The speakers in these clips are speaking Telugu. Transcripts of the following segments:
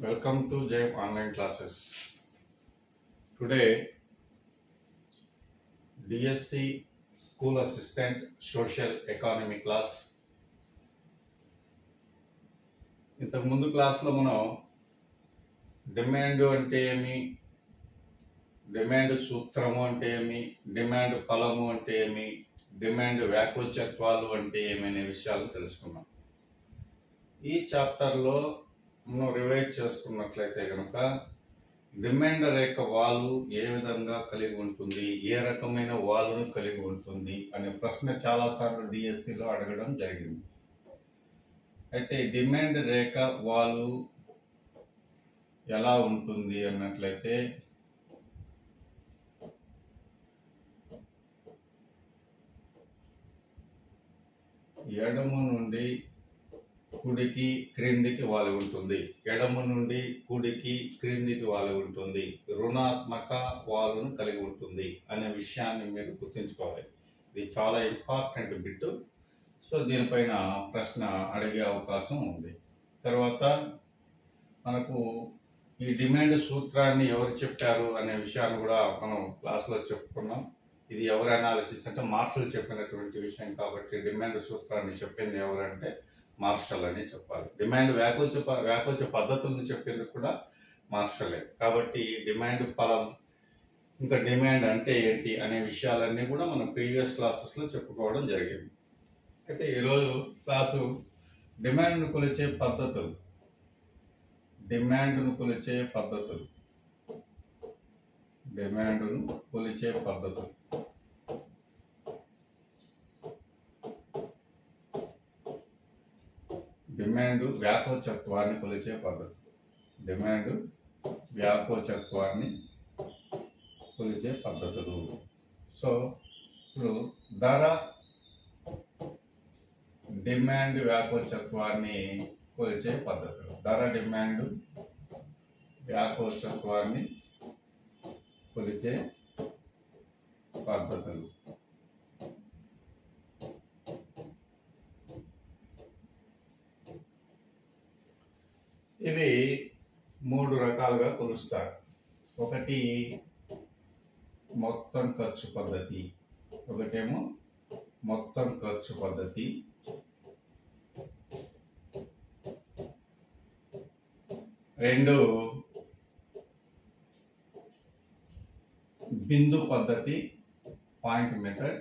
Welcome to JEM online classes. Today, DSC School Assistant Social Economy class. ఇంతకు ముందు క్లాస్లో మనం డిమాండ్ అంటే ఏమి, డిమాండ్ సూత్రము అంటే ఏమి, డిమాండ్ ఫలము అంటే ఏమి, డిమాండ్ వ్యాకోచత్వాలు అంటే ఏమి అనే విషయాలు తెలుసుకున్నాం. ఈ చాప్టర్లో మనం రివైజ్ చేసుకున్నట్లయితే కనుక డిమాండ్ రేఖ వాలు ఏ విధంగా కలిగి ఉంటుంది, ఏ రకమైన వాలును కలిగి ఉంటుంది అనే ప్రశ్న చాలాసార్లు డిఎస్సిలో అడగడం జరిగింది. అయితే డిమాండ్ రేఖ వాలు ఎలా ఉంటుంది అన్నట్లయితే ఎడమ నుండి కుడికి క్రిందికి వాలి ఉంటుంది, ఎడమ నుండి కుడికి క్రిందికి వాలి ఉంటుంది, రుణాత్మక వాలును కలిగి ఉంటుంది అనే విషయాన్ని మీరు గుర్తుంచుకోవాలి. ఇది చాలా ఇంపార్టెంట్ బిట్. సో దీనిపైన ప్రశ్న అడిగే అవకాశం ఉంది. తర్వాత మనకు ఈ డిమాండ్ సూత్రాన్ని ఎవరు చెప్పారు అనే విషయాన్ని కూడా మనం క్లాస్లో చెప్పుకున్నాం. ఇది ఎవరు అనాలిసిస్ అంటే మార్షల్ చెప్పినటువంటి విషయం కాబట్టి డిమాండ్ సూత్రాన్ని చెప్పింది ఎవరంటే మార్షల్ అని చెప్పాలి. డిమాండ్ వ్యాకోచ పద్ధతులను చెప్పింది కూడా మార్షలే. కాబట్టి డిమాండ్ ఫలం ఇంకా డిమాండ్ అంటే ఏంటి అనే విషయాలన్నీ కూడా మనం ప్రీవియస్ క్లాసెస్లో చెప్పుకోవడం జరిగింది. అయితే ఈరోజు క్లాసు డిమాండ్ను కొలిచే పద్ధతులు, డిమాండ్ను కొలిచే పద్ధతులు, డిమాండ్ను కొలిచే పద్ధతులు. డిమాండ్ వ్యాకోచత్వాన్ని కొలిచే పద్ధతి, డిమాండ్ వ్యాకోచత్వాన్ని కొలిచే పద్ధతులు. సో ఇప్పుడు ధర డిమాండ్ వ్యాకోచత్వాన్ని కొలిచే పద్ధతులు, ధర డిమాండ్ వ్యాకోచత్వాన్ని కొలిచే పద్ధతులు. ఇవి మూడు రకాలుగా కొలుస్తారు. ఒకటి మొత్తం ఖర్చు పద్ధతి, ఒకటేమో మొత్తం ఖర్చు పద్ధతి, రెండు బిందు పద్ధతి, point method,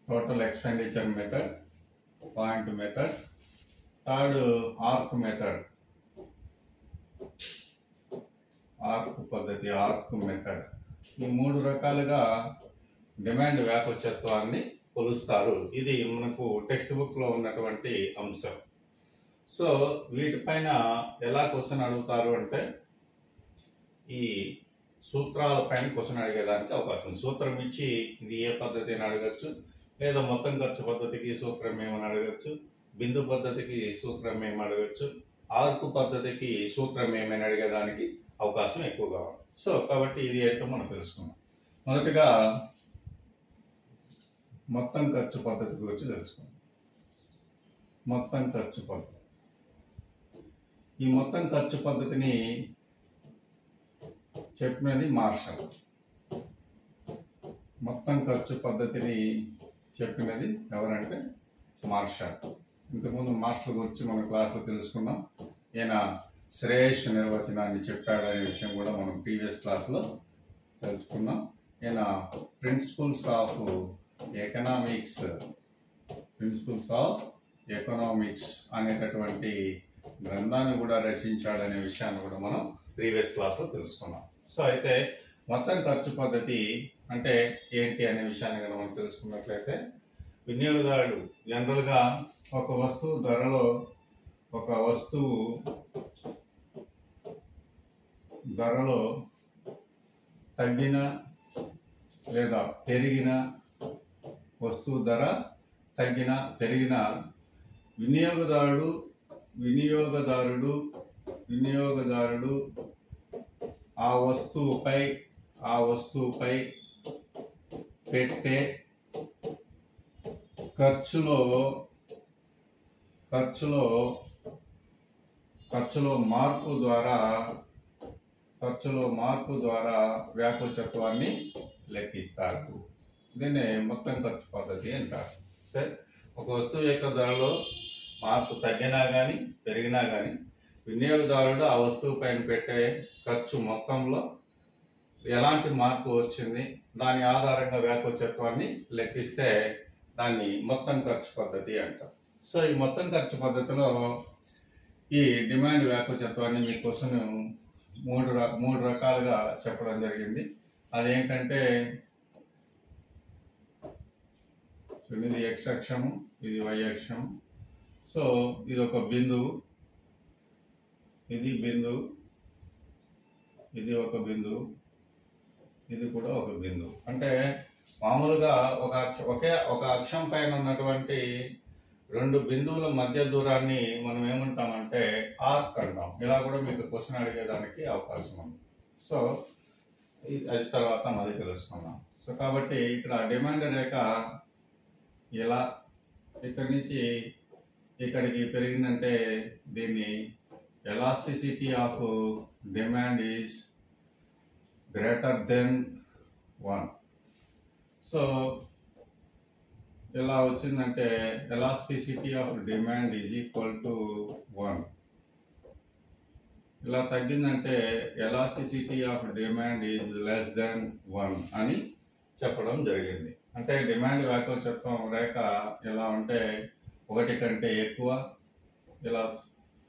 total expenditure method, point method, third arc method, arc పద్ధతి, ఆర్క్ మెథడ్. ఈ మూడు రకాలుగా డిమాండ్ వ్యాకోచత్వాన్ని కొలుస్తారు. ఇది మనకు టెక్స్ట్ బుక్లో ఉన్నటువంటి అంశం. సో వీటిపైన ఎలా క్వశ్చన్ అడుగుతారు అంటే ఈ సూత్రాల పైన క్వశ్చన్ అడిగేదానికి అవకాశం ఉంది. సూత్రం ఇచ్చి ఇది ఏ పద్ధతి అని అడగచ్చు, లేదా మొత్తం ఖర్చు పద్ధతికి సూత్రం ఏమని అడగచ్చు, బిందు పద్ధతికి సూత్రం ఏమని అడగచ్చు, ఆర్కు పద్ధతికి సూత్రం ఏమని అడిగేదానికి అవకాశం ఎక్కువగా ఉంది. సో కాబట్టి ఇది ఏంటో మనం తెలుసుకున్నాం. మొదటిగా మొత్తం ఖర్చు పద్ధతి గురించి తెలుసుకున్నాం. మొత్తం ఖర్చు పద్ధతి, ఈ మొత్తం ఖర్చు పద్ధతిని చెప్పినది మార్షల్. మొత్తం ఖర్చు పద్ధతిని చెప్పినది ఎవరంటే మార్షల్. ఇంతకుముందు మార్షల్ గురించి మన క్లాస్లో తెలుసుకున్నాం. ఈయన శ్రేయస్ నిర్వచనాన్ని చెప్పాడనే విషయం కూడా మనం ప్రీవియస్ క్లాస్లో తెలుసుకున్నాం. ఈయన ప్రిన్సిపల్స్ ఆఫ్ ఎకనామిక్స్ అనేటటువంటి గ్రంథాన్ని కూడా రచించాడనే విషయాన్ని కూడా మనం ప్రీవియస్ క్లాస్లో తెలుసుకున్నాం. సో అయితే మొత్తం ఖర్చు పద్ధతి అంటే ఏంటి అనే విషయాన్ని కనుక మనం తెలుసుకున్నట్లయితే వినియోగదారుడు జనరల్గా ఒక వస్తువు ధరలో, ఒక వస్తువు ధరలో తగ్గిన లేదా పెరిగిన, వస్తువు ధర తగ్గిన పెరిగిన వినియోగదారుడు ఆ వస్తువుపై పెట్టే ఖర్చులో ఖర్చులో మార్పు ద్వారా వ్యాకోచత్వాన్ని లెక్కిస్తారు. దీన్ని మొత్తం ఖర్చు పద్ధతి అంటారు. సరే, ఒక వస్తువు యొక్క ధరలో మార్పు తగ్గినా కానీ పెరిగినా కానీ వినియోగదారుడు ఆ వస్తువు పైన పెట్టే ఖర్చు మొత్తంలో ఎలాంటి మార్పు వచ్చింది, దాని ఆధారంగా వ్యాకోచత్వాన్ని లెక్కిస్తే దాన్ని మొత్తం ఖర్చు పద్ధతి అంటారు. సో ఈ మొత్తం ఖర్చు పద్ధతిలో ఈ డిమాండ్ వ్యాకోచత్వాన్ని మీకోసం మూడు రకాలుగా చెప్పడం జరిగింది. అదేంటంటే ఇది x అక్షము, ఇది y అక్షము. సో ఇది ఒక బిందువు, ఇది బిందువు, ఇది ఒక బిందువు, ఇది కూడా ఒక బిందువు. అంటే మామూలుగా ఒక అక్షం పైన ఉన్నటువంటి రెండు బిందువుల మధ్య దూరాన్ని మనం ఏమంటామంటే ఆర్క్ అంటాం. ఇలా కూడా మీకు క్వశ్చన్ అడిగేదానికి అవకాశం ఉంది. సో అది తర్వాత మళ్ళీ తెలుసుకుందాం. సో కాబట్టి ఇక్కడ డిమాండ్ రేఖ ఇలా ఇక్కడి నుంచి ఇక్కడికి పెరిగిందంటే దీన్ని elasticity of demand is greater than 1. So ఎలా వచ్చిందంటే elasticity of demand is equal to 1. ఇలా తగ్గిందంటే elasticity of demand is less than 1 అని చెప్పడం జరిగింది. అంటే డిమాండ్ వ్యాకోచత్వం రేఖ ఎలా ఉంటే 1 కంటే ఎక్కువ, ఇలా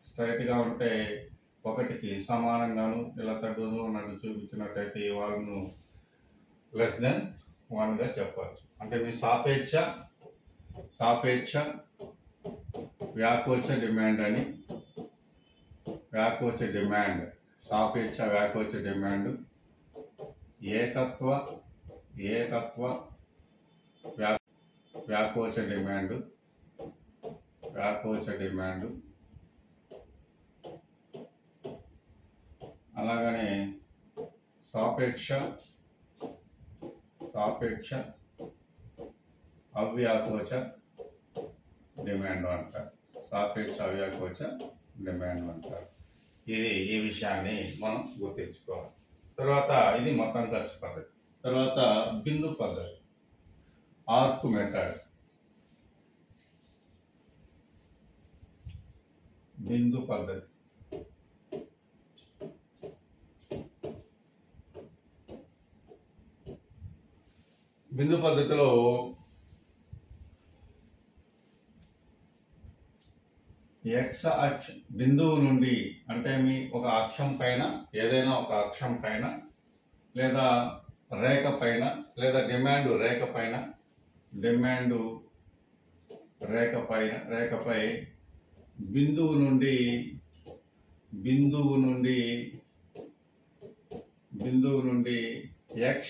స్ట్రైట్గా ఉంటే 1కి సమానంగాను, ఇలా తగ్గుతూ ఉన్నట్టు చూపించినట్టయితే ఈ వాల్యూను లెస్ దెన్ 1గా చెప్పవచ్చు. అంటే మీ సాపేక్ష వ్యాకోచ డిమాండ్ అని, వ్యాకోచ డిమాండ్, సాపేక్ష వ్యాకోచ డిమాండ్, ఏకత్వ వ్యాకోచ డిమాండ్, అలాగనే సాపేక్ష అవ్యాకోచ డిమాండ్ అంటారు. సాపేక్ష అవ్యాకోచ డిమాండ్ అంటారు. ఈ విషయాన్ని మనం గుర్తించుకోవాలి. తర్వాత ఇది మొత్తం ఖర్చు పద్ధతి. తర్వాత బిందు పద్ధతి, ఆర్క్ మెథడ్. బిందు పద్ధతి పద్ధతిలో x అక్షం బిందువు నుండి, అంటే మీ ఒక అక్షం పైన, ఏదైనా ఒక అక్షం పైన లేదా రేఖ పైన లేదా డిమాండ్ రేఖపై బిందువు నుండి x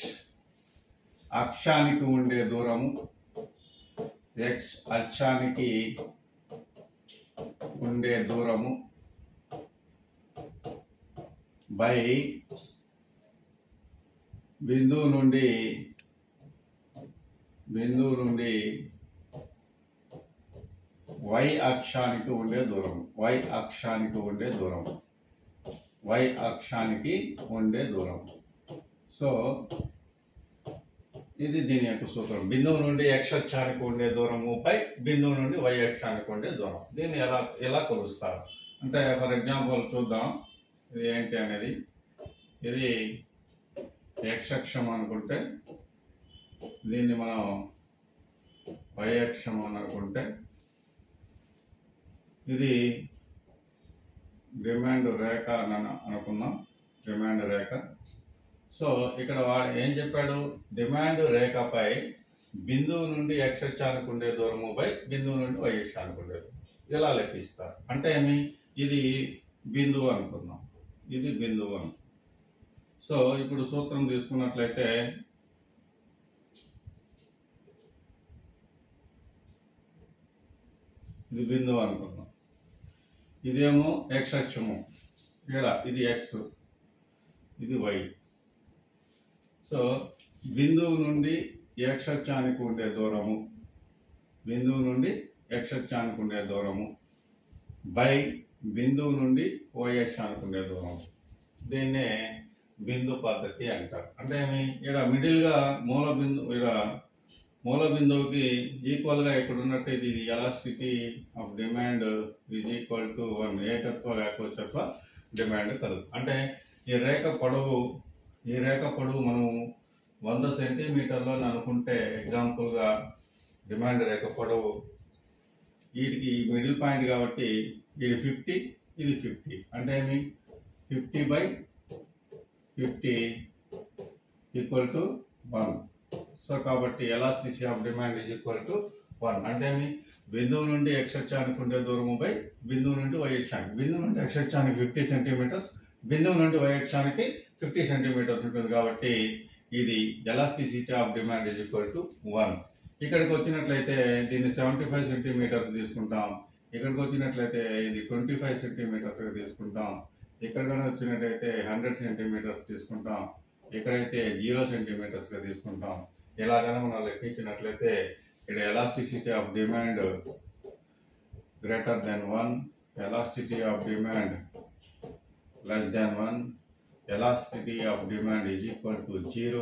అక్షానికి ఉండే దూరము, బై బిందువు నుండి y అక్షానికి ఉండే దూరం. సో ఇది దీని యొక్క సూత్రం. బిందువు నుండి x అక్షానికి ఉండే దూరము పై బిందువు నుండి y అక్షానికి ఉండే దూరం. దీన్ని ఎలా కొలుస్తారు అంటే, ఫర్ ఎగ్జాంపుల్ చూద్దాం ఇది ఏంటి అనేది. ఇది x అక్షం అనుకుంటే, దీన్ని మనం y అక్షం అని అనుకుంటే, ఇది డిమాండ్ రేఖ అని అనుకుందాం, డిమాండ్ రేఖ. సో ఇక్కడ వాడు ఏం చెప్పాడు, డిమాండ్ రేఖపై బిందువు నుండి x అక్షానికి ఉండే దూరము బై బిందువు నుండి y అక్షానికి ఉండే దూరం. ఇలా లెక్కిస్తారు. అంటే ఇది బిందువు అనుకుందాం, ఇది బిందువు అని. సో ఇప్పుడు సూత్రం తీసుకున్నట్లయితే ఇది బిందువు అనుకుందాం, ఇదేమో x అక్షము, ఇది x, ఇది y. సో బిందువు నుండి x అక్షానికి ఉండే దూరము బై బిందువు నుండి y అక్షానికి ఉండే దూరం. దీన్నే బిందు పద్ధతి అంటారు. అంటే ఇక్కడ మిడిల్గా మూల బిందువుకి ఈక్వల్గా ఇక్కడ ఉన్నట్టు ఇది elasticity of demand is equal to 1 ఏకత్వ వ్యాకోచత్వ డిమాండ్ కలుగు. అంటే ఈ రేఖ పొడవు మనం 100 సెంటీమీటర్లు అనుకుంటే ఎగ్జాంపుల్గా డిమాండ్ రేఖ పొడవు వీటికి మిడిల్ పాయింట్ కాబట్టి ఇది 50 ఇది 50 అంటే 50/50 ఈక్వల్ టు 1. సో కాబట్టి elasticity of demand is equal to 1 అంటే బిందువు నుండి x అక్షానికి ఉండే దూరము బై బిందువు నుండి y అక్షానికి. బిందువు నుండి x అక్షానికి 50 సెంటీమీటర్స్, బిందువు నుండి y అక్షానికి 50 సెంటీమీటర్స్ ఉంటుంది కాబట్టి ఇది elasticity of demand is equal to 1. ఇక్కడికి వచ్చినట్లయితే దీన్ని 75 సెంటీమీటర్స్ తీసుకుంటాం. ఇక్కడికి వచ్చినట్లయితే ఇది 25 సెంటీమీటర్స్ తీసుకుంటాం. ఇక్కడ వచ్చినట్లయితే 100 సెంటీమీటర్స్ తీసుకుంటాం. ఇక్కడైతే 0 సెంటీమీటర్స్గా తీసుకుంటాం. ఇలాగైనా మనం లెక్కించినట్లయితే ఇక్కడ elasticity of demand greater than 1, elasticity of demand less than 1, elasticity of demand is equal to 0,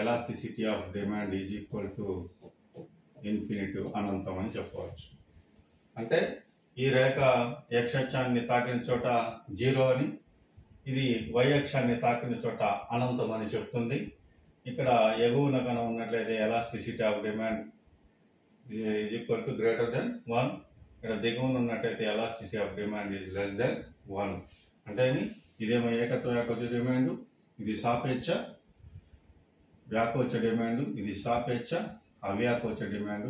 elasticity of demand is equal to infinitive, అనంతం అని చెప్పవచ్చు. అంటే ఈ రేఖ x అక్షాన్ని తాకిన చోట 0 అని, ఇది y అక్షాన్ని తాకిన చోట అనంతం అని చెప్తుంది. ఇక్కడ ఎగువన కనుక ఉన్నట్లయితే elasticity of demand is equal to greater than 1, ఇక్కడ దిగువన ఉన్నట్లయితే elasticity of demand is less than 1. అంటే ఇదేమో ఏకత్వ వ్యాకోచ డిమాండ్, ఇది సాపేక్ష వ్యాకోచ డిమాండ్, ఇది సాపేక్ష అవ్యాకోచ డిమాండ్,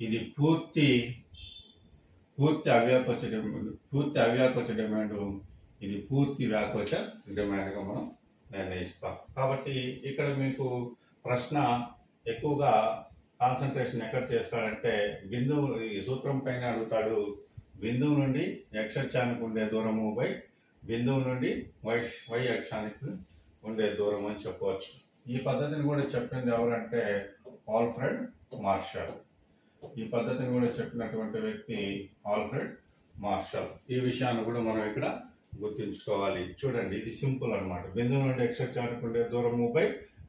ఇది పూర్తి అవ్యాకోచ డిమాండ్, ఇది పూర్తి వ్యాకోచ డిమాండ్గా మనం నిర్ణయిస్తాం. కాబట్టి ఇక్కడ మీకు ప్రశ్న ఎక్కువగా కాన్సన్ట్రేషన్ ఎక్కడ చేస్తాడంటే బిందువు ఈ సూత్రం పైన అడుగుతాడు. బిందువు నుండి x అక్షానికి ఉండే దూరము బై బిందువు నుండి y అక్షానికి ఉండే దూరం అని చెప్పవచ్చు. ఈ పద్ధతిని కూడా చెప్పింది ఎవరంటే ఆల్ఫ్రెడ్ మార్షల్. ఈ పద్ధతిని కూడా చెప్పినటువంటి వ్యక్తి ఆల్ఫ్రెడ్ మార్షల్. ఈ విషయాన్ని కూడా మనం ఇక్కడ గుర్తుంచుకోవాలి. చూడండి, ఇది సింపుల్ అన్నమాట. బిందువు నుండి x అక్షానికి ఉండే దూరము బై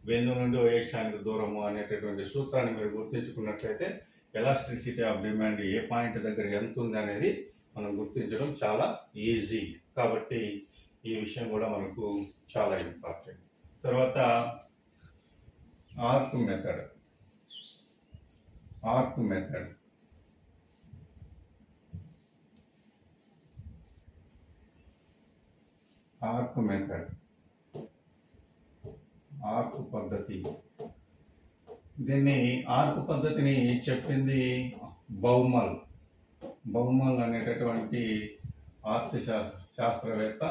బిందువు నుండి y అక్షానికి దూరము అనేటటువంటి సూత్రాన్ని మీరు గుర్తుంచుకున్నట్లయితే ఎలాస్టిసిటీ ఆఫ్ డిమాండ్ ఏ పాయింట్ దగ్గర ఎంత ఉంది అనేది మనం గుర్తించడం చాలా ఈజీ. కాబట్టి ఈ విషయం కూడా మనకు చాలా ఇంపార్టెంట్. తర్వాత ఆర్క్ మెథడ్. ఆర్క్ పద్ధతి. దీన్ని ఆర్క్ పద్ధతిని చెప్పింది బౌమల్ అనేటటువంటి ఆర్ట్ శాస్త్రవేత్త.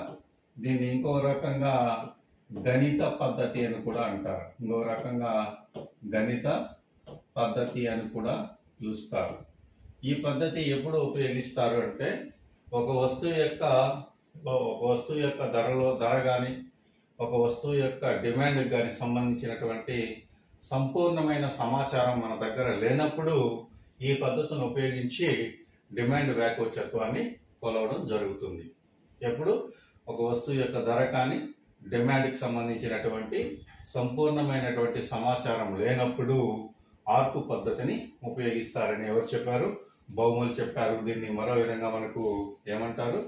దీన్ని ఇంకో రకంగా గణిత పద్ధతి అని కూడా అంటారు. ఇంకో రకంగా గణిత పద్ధతి అని కూడా పిలుస్తారు. ఈ పద్ధతి ఎప్పుడు ఉపయోగిస్తారు అంటే ఒక వస్తువు యొక్క ధర కానీ ఒక వస్తువు యొక్క డిమాండ్ కానీ సంబంధించినటువంటి సంపూర్ణమైన సమాచారం మన దగ్గర లేనప్పుడు ఈ పద్ధతిని ఉపయోగించి డిమాండ్ వ్యాకోచత్వాన్ని కొలవడం జరుగుతుంది. ఎప్పుడు ఒక వస్తువు యొక్క ధర కానీ డిమాండ్కి సంబంధించినటువంటి సంపూర్ణమైనటువంటి సమాచారం లేనప్పుడు ఆర్క్ పద్ధతిని ఉపయోగిస్తారని ఎవరు చెప్పారు? బౌమల్ చెప్పారు. దీన్ని మరో విధంగా మనకు ఏమంటారు?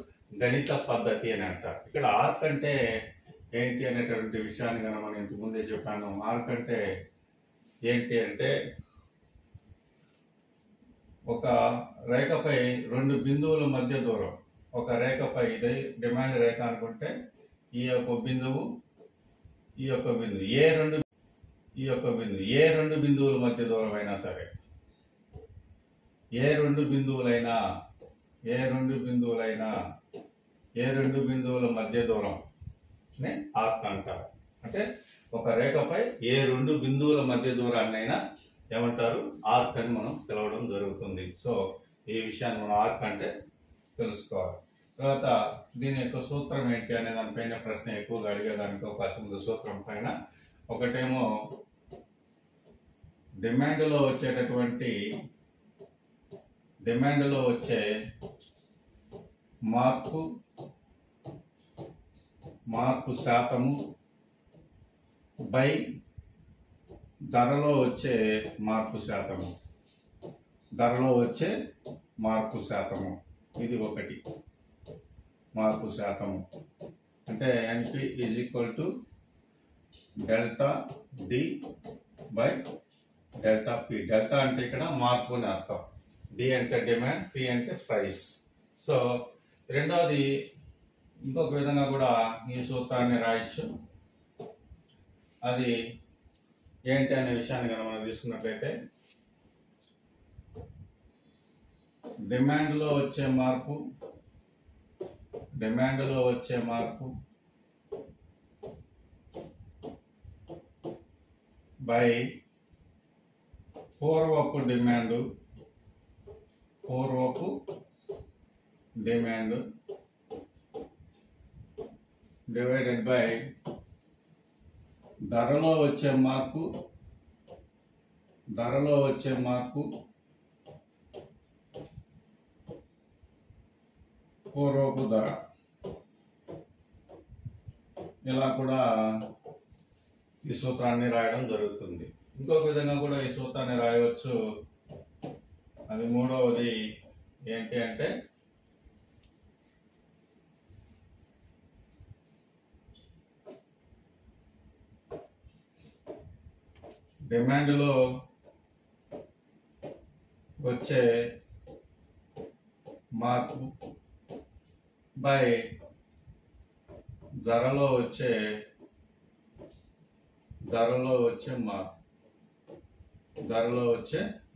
గణిత పద్ధతి అని అంటారు. ఇక్కడ ఆర్క్ అంటే ఏంటి అనేటువంటి విషయాన్ని కనుక మనం ఇంతకు ముందే చెప్పాను. ఆర్క్ అంటే ఏంటి అంటే ఒక రేఖపై రెండు బిందువుల మధ్య దూరం. ఒక రేఖపై ఇది డిమాండ్ రేఖ అనుకుంటే ఈ యొక్క బిందువు ఈ యొక్క బిందువు ఏ రెండు బిందువుల మధ్య దూరం అయినా సరే ఏ రెండు బిందువుల మధ్య దూరం ఆర్క్ అంటారు. అంటే ఒక రేఖపై ఏ రెండు బిందువుల మధ్య దూరాన్నైనా ఏమంటారు? ఆర్క్ అని మనం పిలవడం జరుగుతుంది. సో ఈ విషయాన్ని మనం ఆర్క్ అంటే తెలుసుకోవాలి. తర్వాత దీని యొక్క సూత్రం ఏంటి అనే దానిపైన ప్రశ్న ఎక్కువగా అడిగేదానికి అవకాశం ఉంది. సూత్రం పైన ఒకటేమో డిమాండ్లో వచ్చే మార్పు శాతము బై ధరలో వచ్చే మార్పు శాతము ఇది ఒకటి మార్పు శాతము అంటే NP is equal to delta D by delta P. Delta అంటే ఇక్కడ మార్పు అని అర్థం, డి అంటే డిమాండ్, పి అంటే ప్రైస్. సో రెండవది ఇంకొక విధంగా కూడా ఈ సూత్రాన్ని రాయొచ్చు. అది ఏంటి అనే విషయాన్ని కనుక మనం తీసుకున్నట్లయితే డిమాండ్లో వచ్చే మార్పు బై పూర్వపు డిమాండ్ డివైడెడ్ బై ధరలో వచ్చే మార్పు పూర్వపు ధర. ఇలా కూడా ఈ సూత్రాన్ని రాయడం జరుగుతుంది. ఇంకొక విధంగా కూడా ఈ సూత్రాన్ని రాయవచ్చు. అది మూడవది ఏంటి అంటే డిమాండ్లో వచ్చే మార్పు బై ధరలో వచ్చే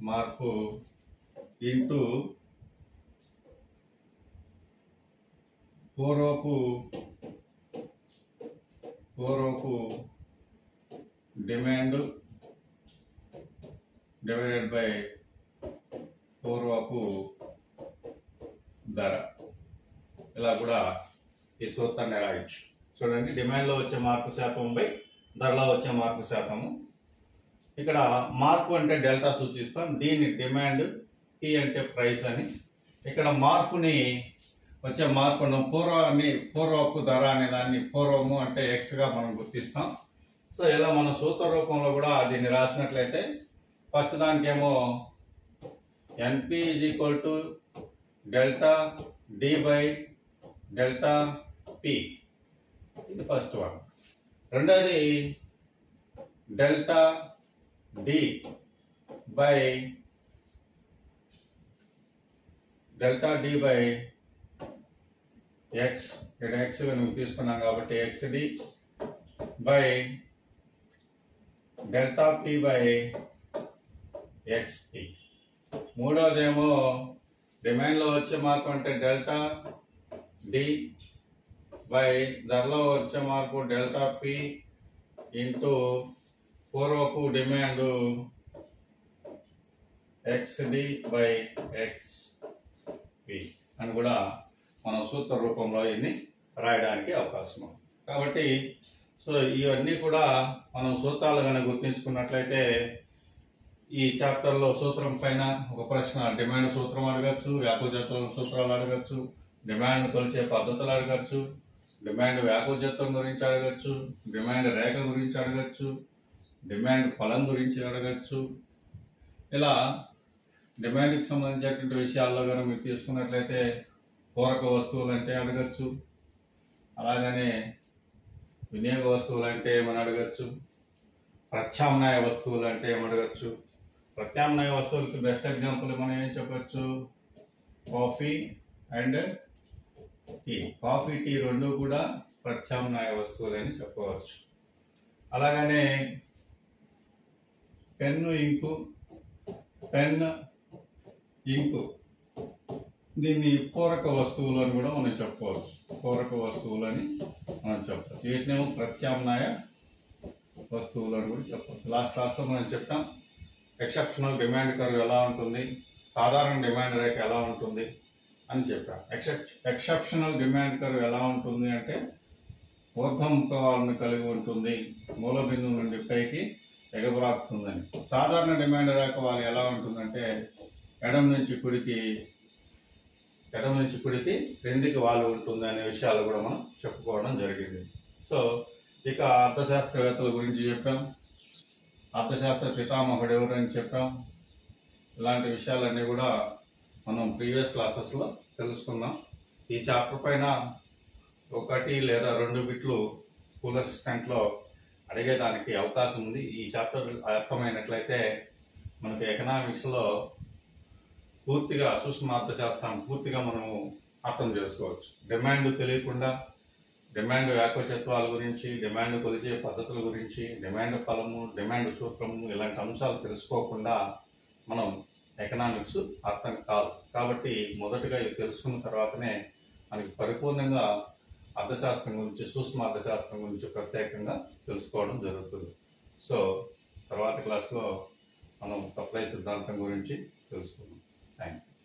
మార్పు ఇంటూ పూర్వపు డిమాండ్ డివైడెడ్ బై పూర్వపు ధర. ఇలా కూడా ఈ సూత్రాన్ని రాయొచ్చు. చూడండి, డిమాండ్లో వచ్చే మార్పు శాతం బై ధరలో వచ్చే మార్పు శాతము. ఇక్కడ మార్పు అంటే డెల్టా సూచిస్తాం, దీన్ని డిమాండ్, పి అంటే ప్రైస్ అని. ఇక్కడ వచ్చే మార్పును పూర్వపు ధర అనే దాన్ని పూర్వము అంటే ఎక్స్గా మనం గుర్తిస్తాం. సో ఇలా మన సూత్ర రూపంలో కూడా దీన్ని రాసినట్లయితే ఫస్ట్ దానికేమో NP is equal to delta D by delta P, ఇది ఫస్ట్ వన్. రెండోది డెల్టా డి బై ఎక్స్, ఇక్కడ ఎక్స్ నువ్వు తీసుకున్నాం కాబట్టి XD by delta P by XP. మూడోదేమో డిమాండ్లో వచ్చే మార్పు అంటే డెల్టా డి బై ధరలో వచ్చే మార్పు డెల్టా పి ఇంటూ పూర్వపు డిమాండ్ XD బై XP అని కూడా మనం సూత్ర రూపంలో ఇన్ని రాయడానికి అవకాశం ఉంది. కాబట్టి సో ఇవన్నీ కూడా మనం సూత్రాలు కనుక గుర్తించుకున్నట్లయితే ఈ చాప్టర్లో సూత్రం పైన ఒక ప్రశ్న డిమాండ్ సూత్రం అడగచ్చు, వ్యాకుజత్వం సూత్రాలు అడగచ్చు, డిమాండ్ కొలిచే పద్ధతులు అడగచ్చు, డిమాండ్ వ్యాకుజత్వం గురించి అడగచ్చు, డిమాండ్ రేఖ గురించి అడగచ్చు, డిమాండ్ ఫలం గురించి అడగచ్చు. ఇలా డిమాండ్కి సంబంధించినటువంటి విషయాల్లో కనుక మీరు తీసుకున్నట్లయితే పూరక వస్తువులు అంటే అడగచ్చు, అలాగనే వినియోగ వస్తువులు అంటే ఏమని అడగచ్చు, ప్రత్యామ్నాయ వస్తువులు అంటే ఏమడగచ్చు. ప్రత్యామ్నాయ వస్తువులకి బెస్ట్ ఎగ్జాంపుల్ మనం ఏం చెప్పచ్చు, coffee and tea. Coffee, tea రెండు కూడా ప్రత్యామ్నాయ వస్తువులు అని చెప్పవచ్చు. అలాగనే పెన్ ఇంకు దీన్ని పూరక వస్తువులు అని కూడా మనం చెప్పుకోవచ్చు. పూరక వస్తువులు అని మనం చెప్పవచ్చు. వీటినేమో ప్రత్యామ్నాయ వస్తువులు అని కూడా చెప్పవచ్చు. లాస్ట్ క్లాస్లో మనం చెప్పాం ఎక్సెప్షనల్ డిమాండ్ కర్వ్ ఎలా ఉంటుంది, సాధారణ డిమాండ్ రేఖ ఎలా ఉంటుంది అని చెప్పాం. ఎక్సెప్షనల్ డిమాండ్ కర్వ్ ఎలా ఉంటుంది అంటే ఊర్ధ్వముఖ వాలును కలిగి ఉంటుంది, మూల బిందువు నుండి పైకి ఎగబ్రాకుతుందని. సాధారణ డిమాండ్ రేఖ వాళ్ళు ఎలా ఉంటుందంటే ఎడం నుంచి కుడికి ఎడమ నుంచి కుడికి క్రిందికి వాలి ఉంటుంది అనే విషయాలు కూడా మనం చెప్పుకోవడం జరిగింది. సో ఇక అర్థశాస్త్రవేత్తల గురించి చెప్పాం, అర్థశాస్త్ర పితామహుడు ఎవరని చెప్పాం. ఇలాంటి విషయాలన్నీ కూడా మనం ప్రీవియస్ క్లాసెస్లో తెలుసుకుందాం. ఈ చాప్టర్ పైన 1 లేదా 2 బిట్లు స్కూల్ అసిస్టెంట్లో అడిగేదానికి అవకాశం ఉంది. ఈ చాప్టర్ అర్థమైనట్లయితే మనకి ఎకనామిక్స్లో పూర్తిగా సూక్ష్మ అర్థశాస్త్రం పూర్తిగా మనము అర్థం చేసుకోవచ్చు. డిమాండ్ తెలియకుండా డిమాండ్ వ్యాకోచత్వాల గురించి, డిమాండ్ కొలిచే పద్ధతుల గురించి, డిమాండ్ ఫలము, డిమాండ్ సూత్రము ఇలాంటి అంశాలు తెలుసుకోకుండా మనం ఎకనామిక్స్ అర్థం కాదు. కాబట్టి మొదటగా ఇవి తెలుసుకున్న తర్వాతనే మనకి పరిపూర్ణంగా అర్థశాస్త్రం గురించి, సూక్ష్మ అర్థశాస్త్రం గురించి ప్రత్యేకంగా తెలుసుకోవడం జరుగుతుంది. సో తర్వాత క్లాస్లో మనం సప్లై సిద్ధాంతం గురించి తెలుసుకుందాం. Thank you.